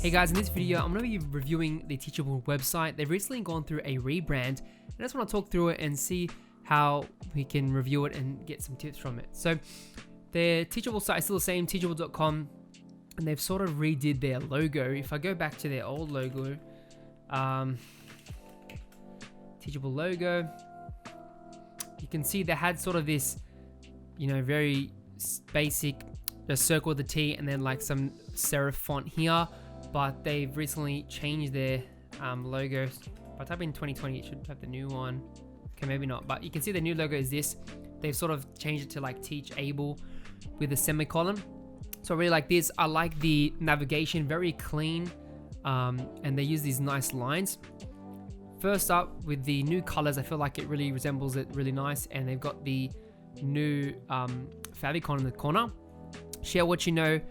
Hey guys, in this video, I'm going to be reviewing the Teachable website. They've recently gone through a rebrand, and I just want to talk through it and see how we can review it and get some tips from it. So their Teachable site is still the same, teachable.com, and they've sort of redid their logo. If I go back to their old logo, Teachable logo, you can see they had sort of this, very basic, a circle with the T and then like some serif font here. But they've recently changed their logo. If I type in 2020, it should have the new one. Okay, maybe not, but you can see the new logo is this. They've sort of changed it to like Teachable with a semicolon. So I really like this. I like the navigation, very clean, and they use these nice lines. First up, with the new colors, I feel like it really resembles it really nice, and they've got the new favicon in the corner. Share what you know,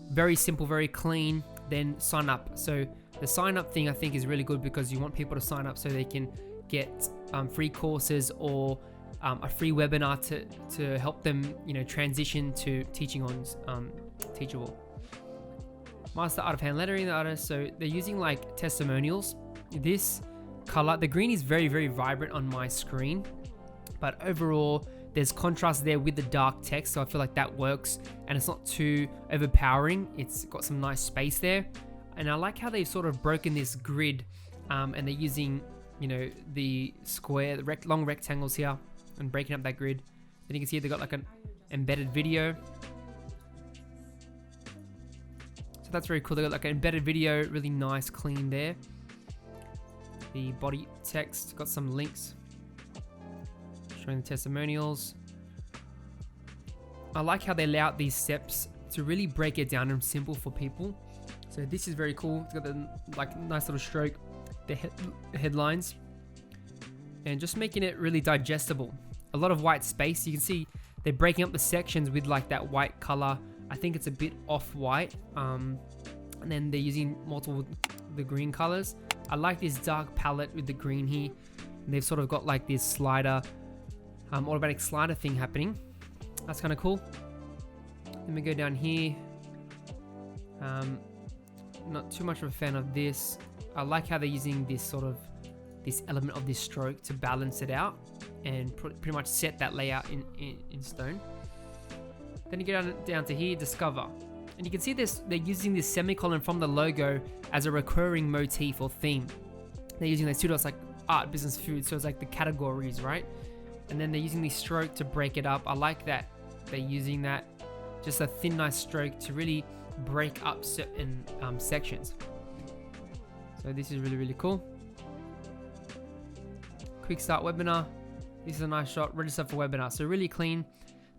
very simple, very clean. Then sign up. So the sign up thing I think is really good because you want people to sign up so they can get free courses or a free webinar to help them transition to teaching on Teachable. Master art of hand lettering the artist. So they're using like testimonials. This color, the green is very, very vibrant on my screen, but overall there's contrast there with the dark text, so I feel like that works and it's not too overpowering. It's got some nice space there, and I like how they've sort of broken this grid, and they're using the square, the long rectangles here, and breaking up that grid. Then you can see they've got like an embedded video, so that's very cool. They've got like an embedded video, really nice, clean there. The body text got some links showing the testimonials. I like how they lay out these steps to really break it down and simple for people. So this is very cool. It's got the like nice little stroke, the headlines, and just making it really digestible. A lot of white space. You can see they're breaking up the sections with like that white color. I think it's a bit off-white, and then they're using the green colors. I like this dark palette with the green here. And they've sort of got like this slider, automatic slider thing happening. That's kind of cool. Then we go down here. Not too much of a fan of this. I like how they're using this element of this stroke to balance it out and pretty much set that layout in stone. Then you get down to here, discover. And you can see this, they're using this semicolon from the logo as a recurring motif or theme. They're using these two dots like art, business, food, so it's like the categories, right? And then they're using the stroke to break it up. I like that they're using that, just a thin, nice stroke to really break up certain sections. So this is really, really cool. Quick start webinar. This is a nice shot. Register for webinar. So really clean.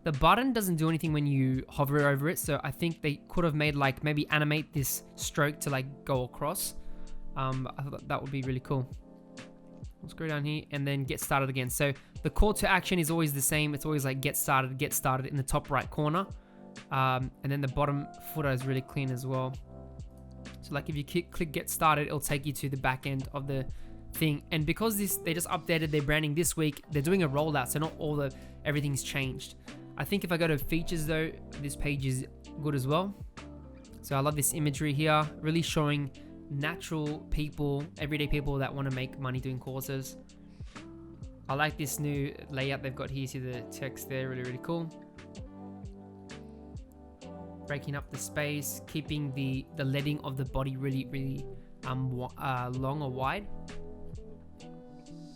The button doesn't do anything when you hover over it, so I think they could have made like maybe animate this stroke to like go across. I thought that would be really cool. Let's go down here and then get started again. So the call to action is always the same. It's always like get started in the top right corner. And then the bottom footer is really clean as well. So like if you click get started, it'll take you to the back end of the thing. And because they just updated their branding this week, they're doing a rollout, so not everything's changed. I think if I go to features though, this page is good as well. So I love this imagery here, really showing natural people, everyday people that want to make money doing courses. I like this new layout they've got here. See the text there, really, really cool. Breaking up the space, keeping the leading of the body really, really long or wide.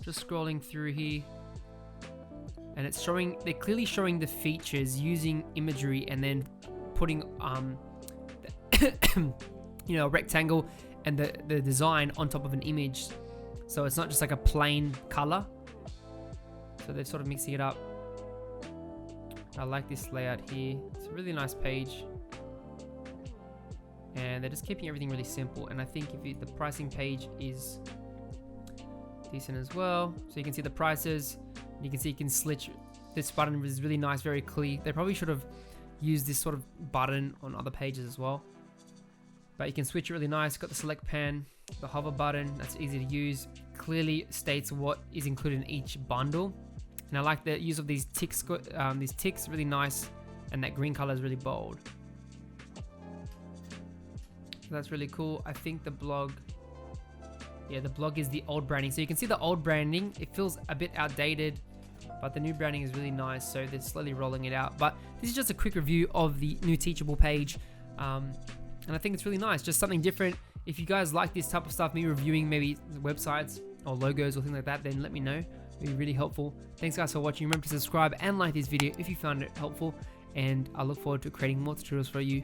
Just scrolling through here. And it's they're clearly showing the features using imagery and then putting a rectangle and the design on top of an image. So it's not just like a plain color. So they're sort of mixing it up. I like this layout here. It's a really nice page. And they're just keeping everything really simple. And I think the pricing page is decent as well. So you can see the prices. You can see you can switch. This button is really nice, very clear. They probably should have used this sort of button on other pages as well. But you can switch it really nice. Got the select pen, the hover button. That's easy to use. Clearly states what is included in each bundle. And I like the use of these ticks. These ticks really nice, and that green color is really bold. So that's really cool. I think the blog, yeah, the blog is the old branding. So you can see the old branding, it feels a bit outdated, but the new branding is really nice. So they're slowly rolling it out. But this is just a quick review of the new Teachable page. And I think it's really nice, just something different. If you guys like this type of stuff, me reviewing maybe websites or logos or things like that, then let me know. It'd be really helpful. Thanks guys for watching. Remember to subscribe and like this video if you found it helpful. And I look forward to creating more tutorials for you